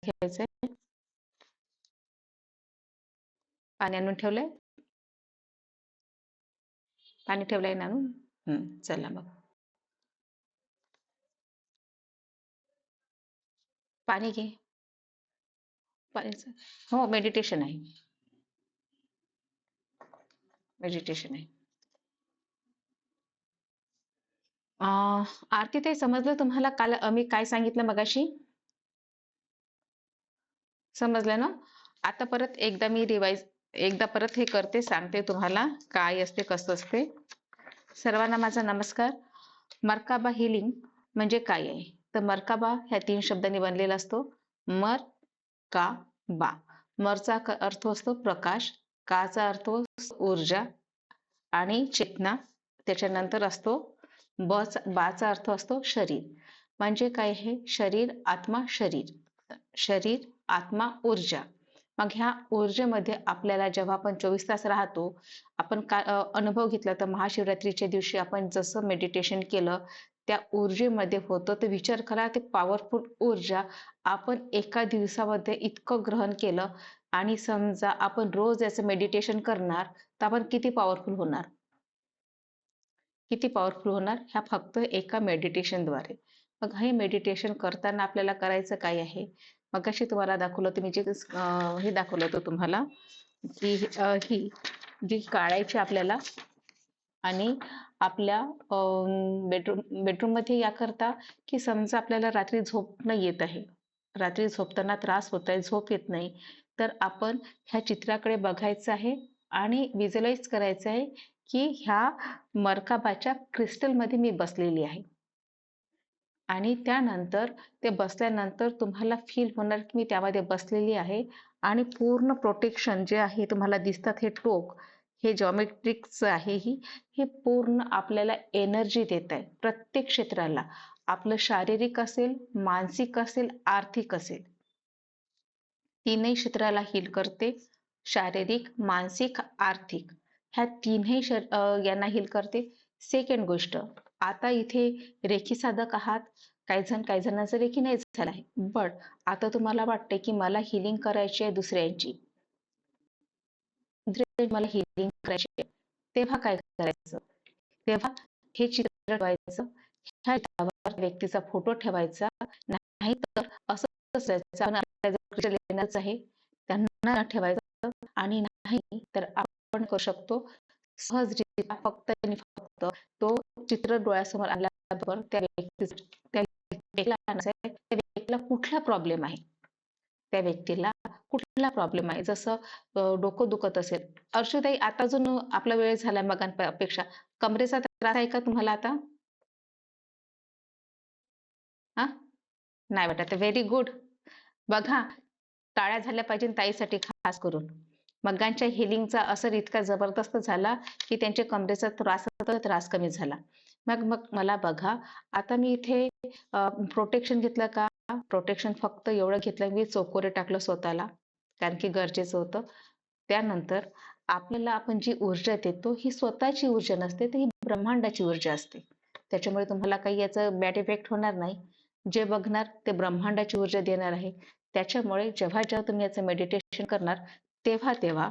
ठेवायचंय. पाणी आणून ठेवलंय. पाणी ठेवलंय ना आणून. चला मग पाणी घे. पाण्याचं हो मेडिटेशन आहे. मेडिटेशन आहे. आरती ताई समजलं तुम्हाला काल मी काय सांगितलं मगाशी? समजलं ना? आता परत एकदा मी एकदा परत हे करते, सांगते तुम्हाला काय असते कसं असते. सर्वांना माझा नमस्कार. मर्काबा हिलिंग म्हणजे काय आहे? तर मर्काबा ह्या 3 शब्दांनी बनलेला असतो. मर का बा. मरचा अर्थ असतो प्रकाश, काचा अर्थ ऊर्जा आणि चेतना, त्याच्यानंतर असतो बाचा अर्थ असतो शरीर. म्हणजे काय हे शरीर आत्मा शरीर, शरीर आत्मा ऊर्जा. मग ह्या ऊर्जेमध्ये आपल्याला जेव्हा आपण 24 तास राहतो, आपण काय अनुभव घेतला तर महाशिवरात्रीच्या दिवशी आपण जसं मेडिटेशन केलं त्या ऊर्जेमध्ये होतं, तर विचार करा ते पॉवरफुल ऊर्जा आपण एका दिवसामध्ये इतकं ग्रहण केलं. आणि समजा आपण रोज याचं मेडिटेशन करणार तर आपण किती पॉवरफुल होणार, किती पॉवरफुल होणार ह्या फक्त एका मेडिटेशनद्वारे. मग हे मेडिटेशन करताना आपल्याला करायचं काय आहे? मगाशी तुम्हाला दाखवलं होतं मी जे हे दाखवलं होतं तुम्हाला की ही जी काढायची आपल्याला आणि आपल्या बेडरूम मध्ये याकरता की समजा आपल्याला रात्री झोप न येत आहे, रात्री झोपताना त्रास होत आहे, झोप येत नाही, तर आपण ह्या चित्राकडे बघायचं आहे आणि व्हिज्युअलाइज करायचं आहे की ह्या मर्काबाच्या क्रिस्टलमध्ये मी बसलेली आहे. आणि त्यानंतर ते बसल्यानंतर तुम्हाला फील होणार की मी त्यामध्ये बसलेली आहे आणि पूर्ण प्रोटेक्शन जे आहे तुम्हाला दिसतात हे टोक, हे जॉमेट्रिक्स आहे हे पूर्ण आपल्याला एनर्जी देत आहे प्रत्येक क्षेत्राला. आपलं शारीरिक असेल, मानसिक असेल, आर्थिक असेल, तीनही क्षेत्राला हील करते. शारीरिक, मानसिक, आर्थिक ह्या तीनही यांना हील करते. सेकंड गोष्ट, आता इथे रेखी साधक आहात, काही जणांचं रेखी नाही झालं आहे, बट आता तुम्हाला वाटते की मला हिलिंग करायची आहे दुसऱ्यांची, मला हिलिंग करायची आहे, तेव्हा काय करायचं? तेव्हा हे चित्र ठेवायचं, ह्या चित्रावर व्यक्तीचा फोटो ठेवायचा, नाही तर असं आहे त्यांना ठेवायचं, आणि नाही तर आपण करू शकतो सहजरित्या फक्त आणि फक्त तो चित्र डोळ्यासमोर आणल्याबरोबर त्या व्यक्तीला कुठला प्रॉब्लेम आहे, त्या व्यक्तीला कुठला प्रॉब्लेम आहे, जसं डोकं दुखत असेल. अर्षुताई आता अजून आपला वेळ झाला मगांपेक्षा, कमरेचा त्रास आहे का तुम्हाला आता? हा नाही वाटत, व्हेरी गुड. बघा टाळ्या झाल्या पाहिजे ताईसाठी खास करून. मगांच्या हिलिंगचा असर इतका जबरदस्त झाला की त्यांच्या कमरेचा त्रास कमी झाला. मग मग मला बघा, आता मी इथे प्रोटेक्शन घेतलं का? प्रोटेक्शन फक्त एवढं घेतलं, मी चोकोरे टाकलं स्वतःला कारण की गरजेचं होतं. त्यानंतर आपल्याला आपण जी ऊर्जा देतो ही स्वतःची ऊर्जा नसते, तर ही ब्रह्मांडाची ऊर्जा असते. त्याच्यामुळे तुम्हाला काही याचं बॅड इफेक्ट होणार नाही. जे बघणार ते ब्रह्मांडाची ऊर्जा देणार आहे. त्याच्यामुळे जेव्हा जेव्हा तुम्ही याचं मेडिटेशन करणार तेव्हा तेव्हा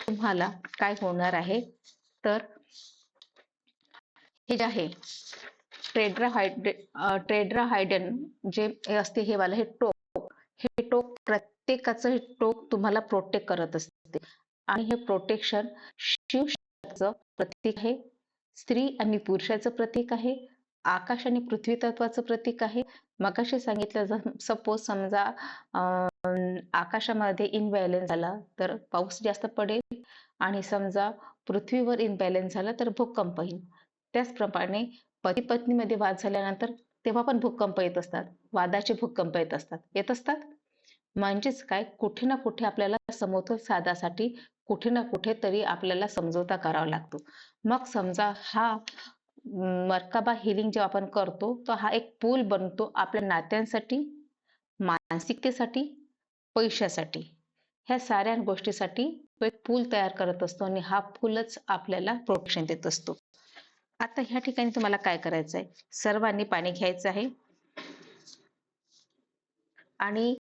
तुम्हाला काय होणार आहे, तर हे जे आहे टेट्राहायड्रन जे असते हे वाला, हे टोक प्रत्येकाचं हे टोक तुम्हाला प्रोटेक्ट करत असते. आणि हे प्रोटेक्शन शिवशक्तीचं प्रतीक आहे, स्त्री आणि पुरुषाचं प्रतीक आहे, आकाश आणि पृथ्वी तत्वाचं प्रतीक आहे. मगाशी सांगितलं सपोज समजा आकाशामध्ये इनबॅलन्स झाला तर पाऊस जास्त पडेल, आणि समजा पृथ्वीवर इनबॅलन्स झाला तर भूकंप येईल. त्याचप्रमाणे पती पत्नीमध्ये वाद झाल्यानंतर तेव्हा पण भूकंप येत असतात, वादाचे भूकंप येत असतात. म्हणजेच काय, कुठे ना कुठे आपल्याला समतोल साधासाठी कुठे ना कुठे तरी आपल्याला समझोता करावा लागतो. मग समजा हा मर्काबा हिलिंग जेव्हा आपण करतो तर हा एक पूल बनतो आपल्या नात्यांसाठी, मानसिकतेसाठी, पैशासाठी, ह्या साऱ्या गोष्टीसाठी तो एक पूल तयार करत असतो आणि हा पूलच आपल्याला प्रोटेक्शन देत असतो. आता ह्या ठिकाणी तुम्हाला काय करायचं आहे, सर्वांनी पाणी घ्यायचं आहे आणि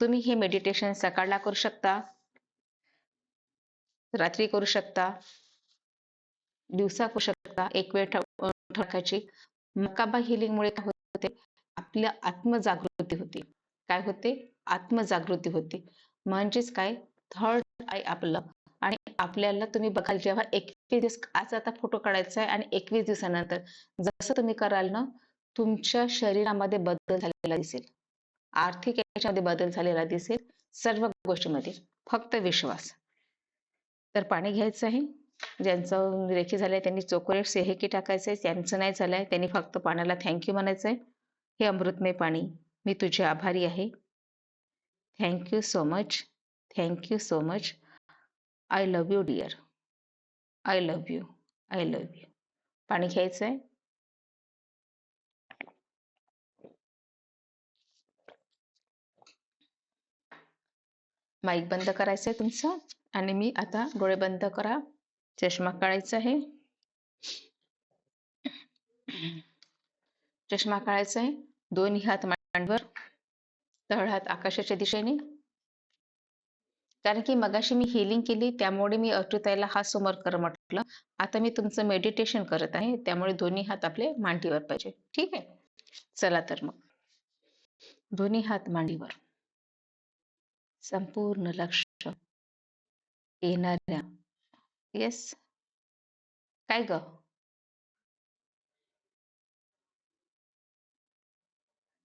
तुम्ही हे मेडिटेशन सकाळला करू शकता, रात्री करू शकता, दिवसा करू शकता. एक वेळ ठरवायची. मकाबा हिलिंगमुळे काय होते, आपल्या आत्मजागृती होते. काय होते? आत्मजागृती होते. म्हणजेच काय, थर्ड आय आपलं. आणि आपल्याला तुम्ही बघाल जेव्हा 21 दिवस, आज आता फोटो काढायचा आहे आणि 21 दिवसानंतर जसं तुम्ही कराल ना, तुमच्या शरीरामध्ये बदल झालेला दिसेल, आर्थिक याच्यामध्ये बदल झालेला दिसेल, सर्व गोष्टीमध्ये. फक्त विश्वास. तर पाणी घ्यायचं आहे. ज्यांचं रेखी झालंय त्यांनी चोकोलेट सेहेकी टाकायचंय, ज्यांचं नाही झालंय त्यांनी फक्त पाण्याला थँक्यू म्हणायचंय. हे अमृतमय पाणी, मी तुझे आभारी आहे. Thank you so much. Thank you so much. I love you dear. I love you. I love you. पाणी घ्यायचंय. माईक बंद करायचंय तुमचं. आणि मी आता डोळे बंद करा. चष्मा काढायचा आहे. चष्मा काढायचा आहे. दोन्ही हात मांडीवर, तळहात आकाशाच्या दिशेने. कारण की मगाशी मी हिलिंग केली, त्यामुळे मी अटूताईला हात समोर कर म्हटलं. आता मी तुमचं मेडिटेशन करत आहे, त्यामुळे दोन्ही हात आपले मांडीवर पाहिजे. ठीक आहे, चला तर मग दोन्ही हात मांडीवर. संपूर्ण लक्ष येणाऱ्या, येस, काय ग,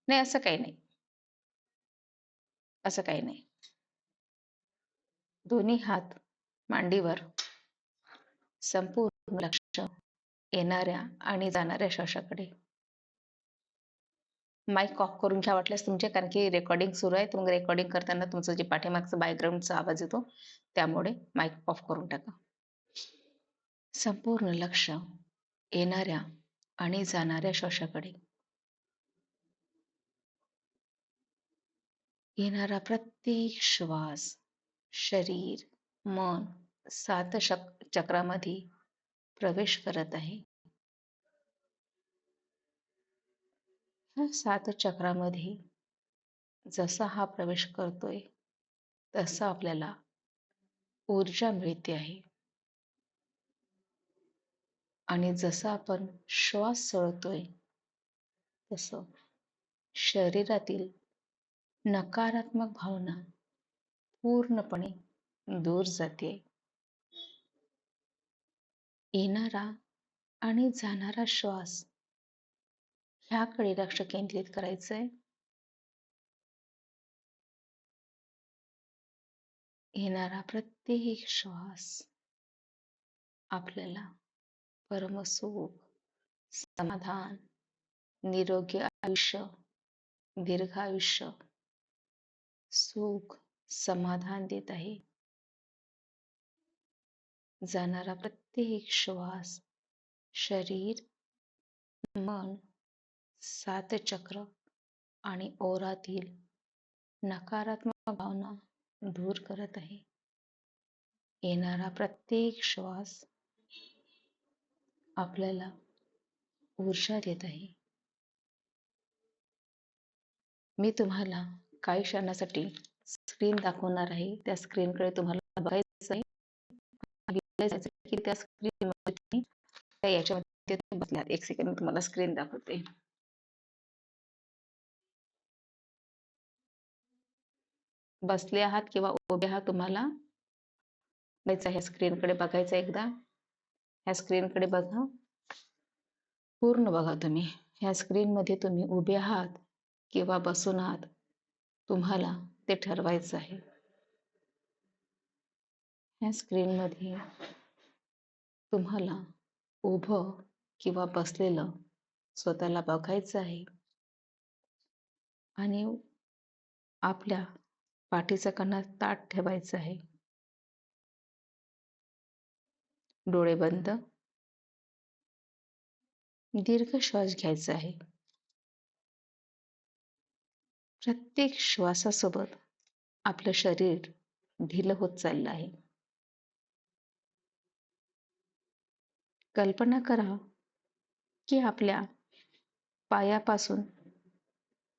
नाही असं काही नाही, असं काही नाही. दोन्ही हात मांडीवर, संपूर्ण लक्ष येणाऱ्या आणि जाणाऱ्या श्वासाकडे. माईक ऑफ करून घ्या वाटल्यास तुमचे, कारण की रेकॉर्डिंग सुरू आहे. तर मग रेकॉर्डिंग करताना तुमचं जे पाठीमागचं बॅकग्राऊंडचा आवाज येतो, त्यामुळे माईक ऑफ करून टाका. संपूर्ण लक्ष येणाऱ्या आणि जाणाऱ्या श्वासाकडे. येणारा प्रत्येक श्वास शरीर, मन, सात चक्रामध्ये प्रवेश करत आहे. ह्या 7 चक्रामध्ये जसा हा प्रवेश करतोय, तसं आपल्याला ऊर्जा मिळते आहे. आणि जसं आपण श्वास सोडतोय, तसं शरीरातील नकारात्मक भावना पूर्णपणे दूर जाते. येणारा आणि जाणारा श्वास ह्याकडे लक्ष केंद्रित करायचंय. येणारा प्रत्येक श्वास आपल्याला परमसुख, समाधान, निरोगी आयुष्य, दीर्घायुष्य, सुख, समाधान देत आहे. जाणारा प्रत्येक श्वास शरीर, मन, 7 चक्र आणि ओरातील नकारात्मक भावना दूर करत आहे. येणारा प्रत्येक श्वास आपल्याला ऊर्जा देत आहे. मी तुम्हाला काही क्षणासाठी स्क्रीन दाखवणार आहे. त्या स्क्रीनकडे तुम्हाला बघायचं आहे की त्या स्क्रीनमध्ये त्या याच्यामध्ये तुम्ही बसलात. एक सेकंड मी तुम्हाला स्क्रीन दाखवते. बसले आहात किंवा उभे आहात, तुम्हाला ह्या स्क्रीनकडे बघायचं. एकदा ह्या स्क्रीनकडे बघा, पूर्ण बघा तुम्ही. ह्या स्क्रीनमध्ये तुम्ही उभे आहात किंवा बसून आहात, तुम्हाला ते ठरवायचं आहे. ह्या स्क्रीनमध्ये तुम्हाला उभं किंवा बसलेलं स्वतःला बघायचं आहे. आणि आपल्या पाठीचा कणा ताठ ठेवायचा आहे. डोळे बंद. दीर्घ श्वास घ्यायचा आहे. प्रत्येक श्वासासोबत आपलं शरीर ढिलं होत चाललं आहे. कल्पना करा की आपल्या पायापासून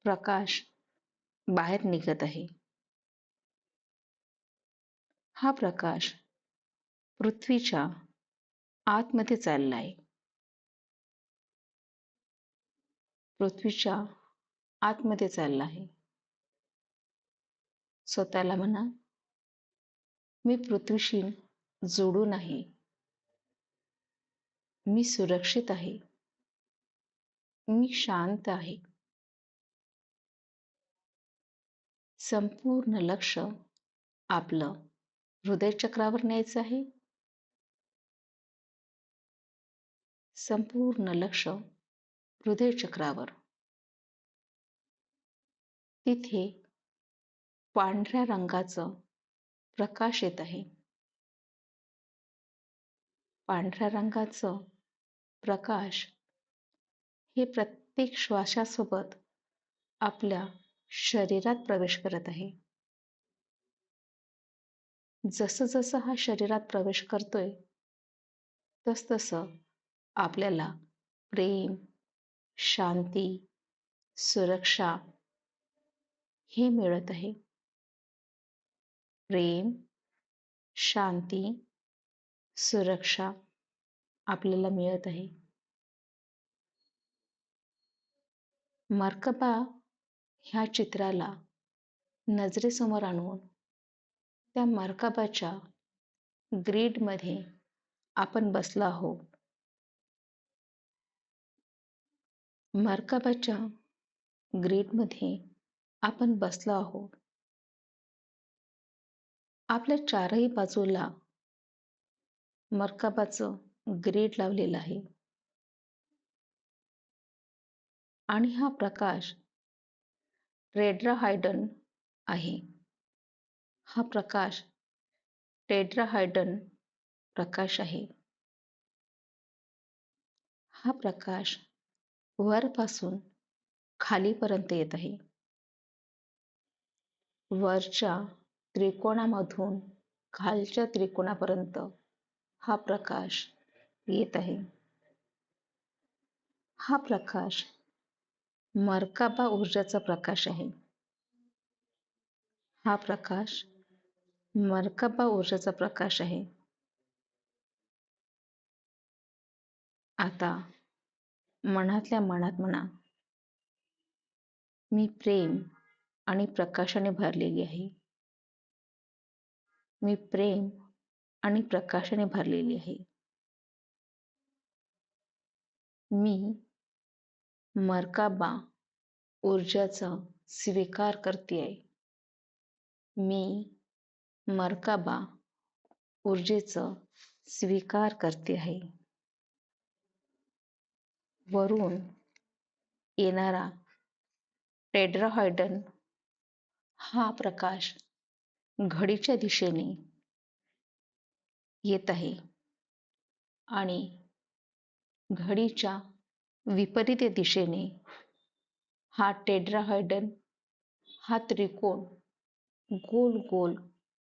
प्रकाश बाहेर निघत आहे. हा प्रकाश पृथ्वीच्या आतमध्ये चाललाय. पृथ्वीच्या आतमध्ये चालला आहे. स्वतःला म्हणा, मी पृथ्वीशी जोडून आहे. मी सुरक्षित आहे. मी शांत आहे. संपूर्ण लक्ष आपलं हृदयचक्रावर न्यायचं आहे. संपूर्ण लक्ष हृदयचक्रावर. तिथे पांढऱ्या रंगाचं प्रकाश येत आहे. पांढऱ्या रंगाचं प्रकाश हे प्रत्येक श्वासासोबत आपल्या शरीरात प्रवेश करत आहे. जसं जसं हा शरीरात प्रवेश करतोय, तसतसं आपल्याला प्रेम, शांती, सुरक्षा हे मिळत आहे. प्रेम, शांती, सुरक्षा आपल्याला मिळत आहे. मर्कबा ह्या चित्राला नजरेसमोर आणून त्या मर्कबाच्या ग्रीडमध्ये आपण बसलो आहोत. मर्कबाच्या ग्रीडमध्ये आपण बसलो आहोत. आपल्या चारही बाजूला मर्कबाचं ग्रीड लावलेलं आहे. आणि हा प्रकाश टेट्राहायड्रन आहे. हा प्रकाश टेट्राहायड्रन प्रकाश आहे. हा प्रकाश वरपासून खालीपर्यंत येत आहे. वरच्या त्रिकोणामधून खालच्या त्रिकोणापर्यंत हा प्रकाश येत आहे. हा प्रकाश मर्काबा ऊर्जाचा प्रकाश आहे. हा प्रकाश मर्काबा ऊर्जाचा प्रकाश आहे. आता मनातल्या मनात म्हणा, मी प्रेम आणि प्रकाशाने भरलेली आहे. मी प्रेम आणि प्रकाशाने भरलेली आहे. मी मर्काबा ऊर्जाचा स्वीकार करते आहे. मी मर्काबा ऊर्जेचा स्वीकार करते आहे. वरून येणारा टेट्राहायड्रन हा प्रकाश घडीच्या दिशेने येत आहे आणि घडीच्या विपरीत दिशेने हा टेट्राहायड्रन हा त्रिकोण गोल गोल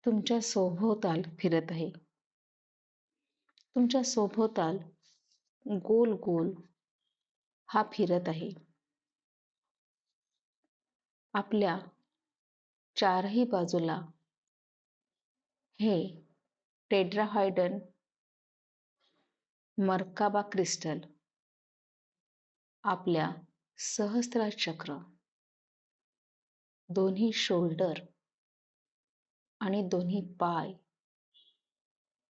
तुमच्या सभोवताल फिरत आहे. तुमच्या सभोवताल गोल गोल हा फिरत आहे. आपल्या चारही बाजूला हे टेट्राहायड्रन मर्काबा क्रिस्टल आपल्या सहस्रार चक्र, दोन्ही शोल्डर आणि दोन्ही पाय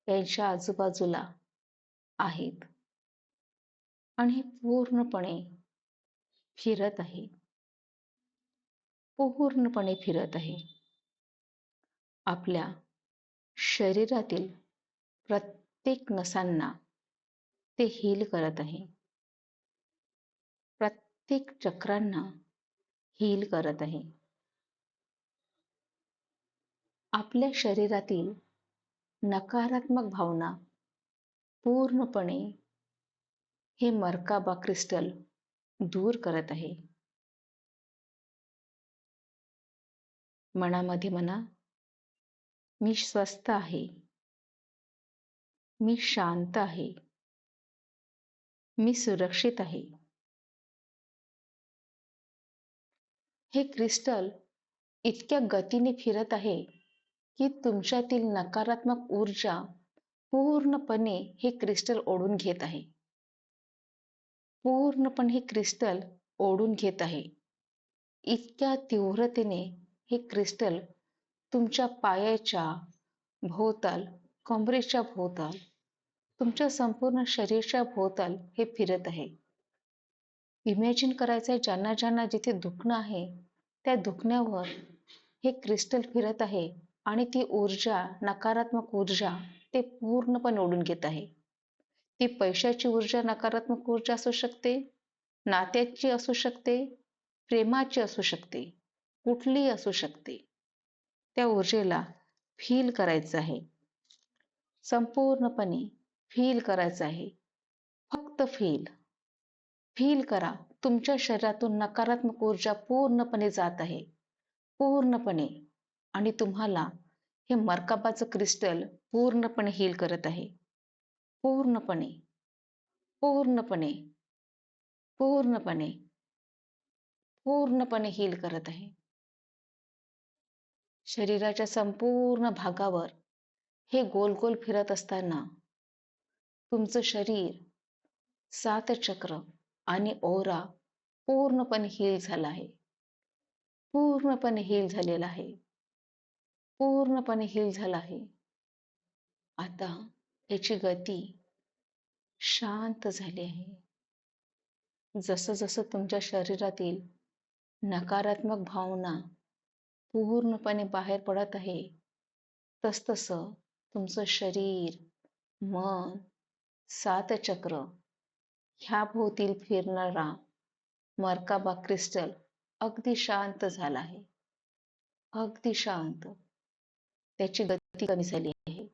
यांच्या आजूबाजूला आहेत आणि हे पूर्णपणे फिरत आहे. पूर्णपणे फिरत आहे. आपल्या शरीरातील प्रत्येक नसांना ते हील करत आहे. प्रत्येक चक्रांना हील करत आहे. आपल्या शरीरातील नकारात्मक भावना पूर्णपणे हे मर्काबा क्रिस्टल दूर करत आहे. मनामध्ये म्हणा, मी स्वस्थ आहे. मी शांत आहे. मी सुरक्षित आहे. हे क्रिस्टल इतक्या गतीने फिरत आहे की तुमच्यातील नकारात्मक ऊर्जा पूर्णपणे हे क्रिस्टल ओढून घेत आहे. पूर्णपणे हे क्रिस्टल ओढून घेत आहे. इतक्या तीव्रतेने हे क्रिस्टल तुमच्या पायाच्या भोवताल, कमरेच्या भोवताल, तुमच्या संपूर्ण शरीराच्या भोवताल हे फिरत आहे. इमॅजिन करायचं आहे, ज्यांना ज्यांना जिथे दुखणं आहे त्या दुखण्यावर हे क्रिस्टल फिरत आहे आणि ती ऊर्जा, नकारात्मक ऊर्जा ते पूर्णपणे ओढून घेत आहे. ती पैशाची ऊर्जा, नकारात्मक ऊर्जा असू शकते, नात्याची असू शकते, प्रेमाची असू शकते, कुठलीही असू शकते. त्या ऊर्जेला फील करायचं आहे, संपूर्णपणे फील करायचं आहे. फक्त फील करा. तुमच्या शरीरातून नकारात्मक ऊर्जा पूर्णपणे जात आहे, पूर्णपणे. आणि तुम्हाला हे मर्काबाचं क्रिस्टल पूर्णपणे हील करत आहे. पूर्णपणे, पूर्णपणे, पूर्णपणे, पूर्णपणे हील करत आहे. शरीराच्या संपूर्ण भागावर हे गोल गोल फिरत असताना तुमचं शरीर, 7 चक्र आणि ओरा पूर्णपणे हील झाला आहे. पूर्णपणे हील झालेला आहे. पूर्णपणे हील झाला आहे. आता याची गती शांत झाली आहे. जसं जसं तुमच्या शरीरातील नकारात्मक भावना पूर्णपणे बाहेर पडत आहे, तसतसं तुमचं शरीर, मन, 7 चक्र ह्या भोवतील फिरणारा मर्काबा क्रिस्टल अगदी शांत झाला आहे. अगदी शांत. त्याची गती कमी झाली आहे.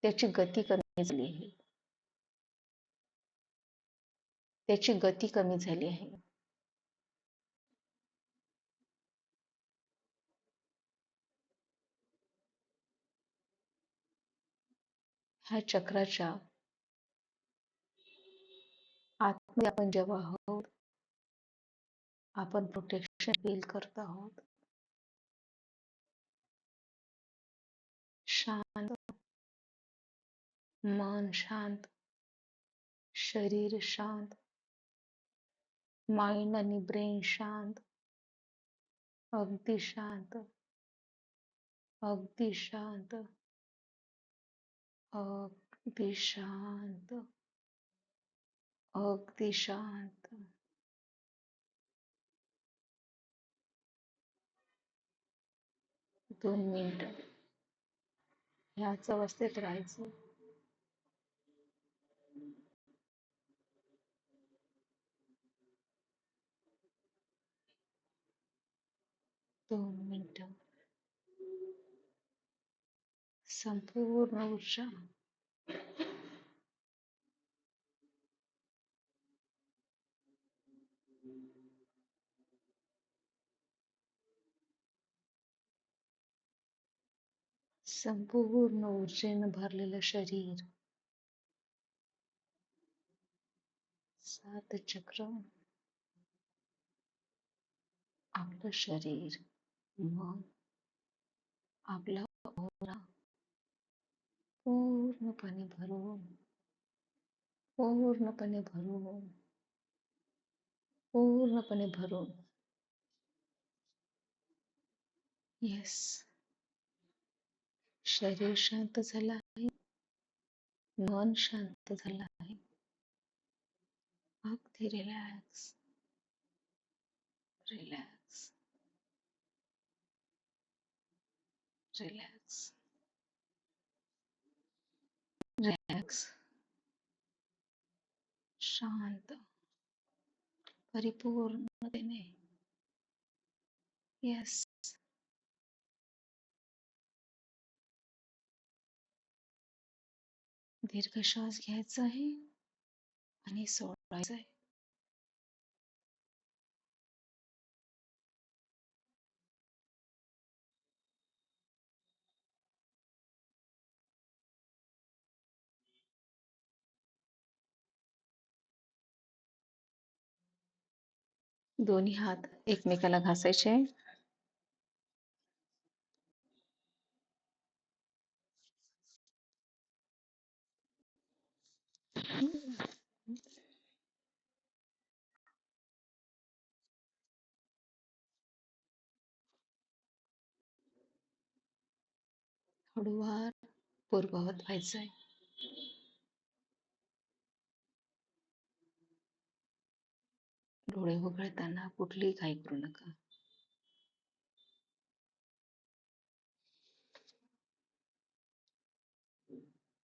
त्याची गती कमी झाली आहे. त्याची गती कमी झाली आहे. ह्या चक्राच्या आतमध्ये आपण जेव्हा आहोत, आपण प्रोटेक्शन फील करत आहोत. शांत, मन शांत, शरीर शांत, माइंड आणि ब्रेन शांत, अगदी शांत, अगदी शांत, अगदी शांत, अगदी शांत. 2 मिनिटं ह्याच अवस्थेत राहायचं. 2 मिनिटं. संपूर्ण ऊर्जा संपूर्ण ऊर्जेनं भरलेलं शरीर, 7 चक्र, आपलं शरीर, मन, आपला ओरा पूर्णपणे भरून, पूर्णपणे भरून, पूर्णपणे भरून. येस. शरीर शांत झालं आहे, मन शांत झालं आहे. अगदी रिलॅक्स, रिलॅक्स, रिलॅक्स, रिलॅक्स, शांत, परिपूर्णतेने. येस. दीर्घ श्वास घ्यायचा आहे आणि सोडायचा आहे. दोन्ही हात एकमेकाला घासायचे. हळूवार पूर्ववत व्हायचंय. डोळे उघडताना कुठलीही घाई करू नका.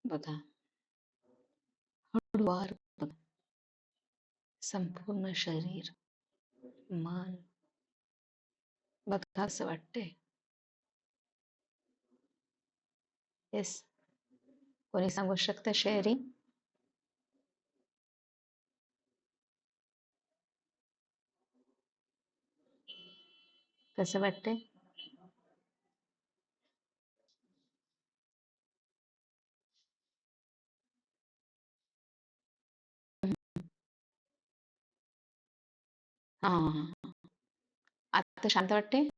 बघा, हळूवार बघा. संपूर्ण शरीर, मन बघा असं वाटतंय. येस, कोणी सांगू शकतं शेअरिंग? कसं वाटतंय? हा, आता शांत वाटते?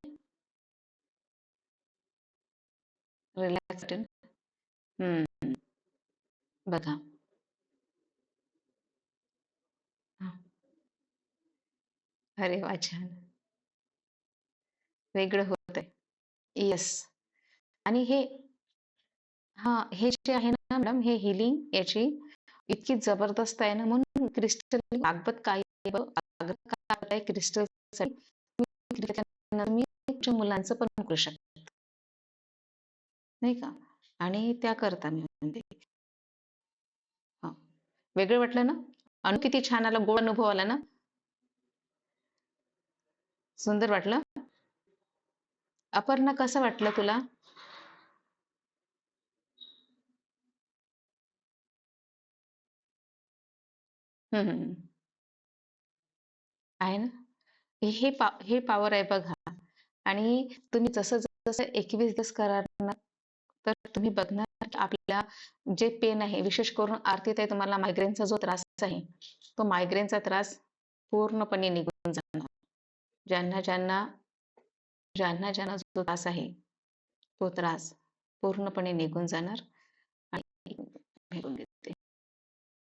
रिलॅक्स वाटेल? हम्म. बघा. हा. अरे वा, छान. वेगळं होतंय. येस. आणि हे जे आहे ना मॅडम, हे हिलिंग याची इतकी जबरदस्त आहे ना, म्हणून क्रिस्टल लागत काय क्रिस्टल मी तुमच्या मुलांचं पण करू शकते, नाही का? आणि त्या करता मी म्हणते. हा, वेगळं वाटलं ना? अनु किती छान आला, गोड अनुभव आला ना? सुंदर वाटलं. अपर्णा, कसं वाटलं तुला? हम्म. आहे ना? हे पॉवर आहे बघा. आणि तुम्ही जसं जसं 21 दिवस करार ना, तर तुम्ही बघणार की आपल्या जे पेन आहे, विशेष करून आरतीताई, तुम्हाला मायग्रेनचा जो त्रास आहे, तो मायग्रेनचा त्रास पूर्णपणे निघून जाणार. ज्यांना ज्यांना ज्यांना ज्यांना जो त्रास आहे, तो त्रास पूर्णपणे निघून जाणार. आणि निघून देते.